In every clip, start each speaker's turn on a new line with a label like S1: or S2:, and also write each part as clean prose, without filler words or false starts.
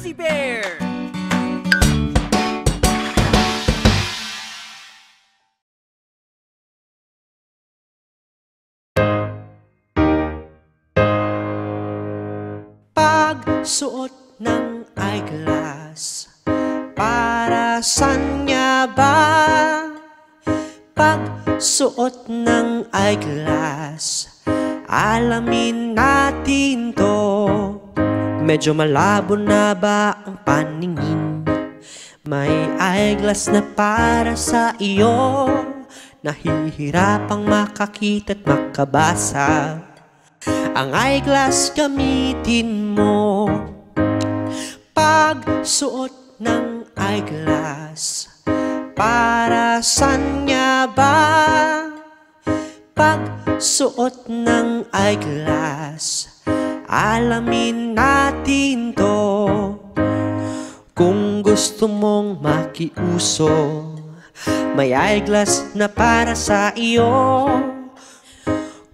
S1: Fuzzy Bear!
S2: Pagsuot ng eyeglass, para saan niya ba? Pagsuot ng eyeglass, alamin natin to. Medyo malabo na ba ang paningin? May eyeglass na para sa iyo, nahihirapang makakita at makabasa. Ang eyeglass gamitin mo. Pagsuot ng eyeglass, para saan niya ba? Pagsuot ng eyeglass, alamin natin to. Kung gusto mong makiuso, may eyeglass na para sa iyo.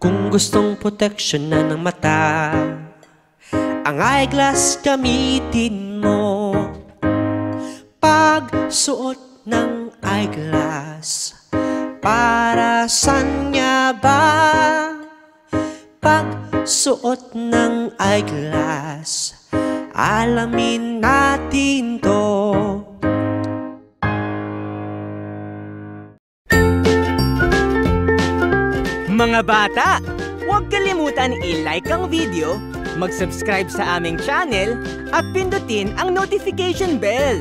S2: Kung gustong proteksyonan ng mata, ang eyeglass gamitin mo. Pagsuot ng eyeglass, para saan niya ba? Pagsuot ng eyeglass, alamin natin to.
S1: Mga bata, huwag kalimutan i-like ang video, mag-subscribe sa aming channel, at pindutin ang notification bell.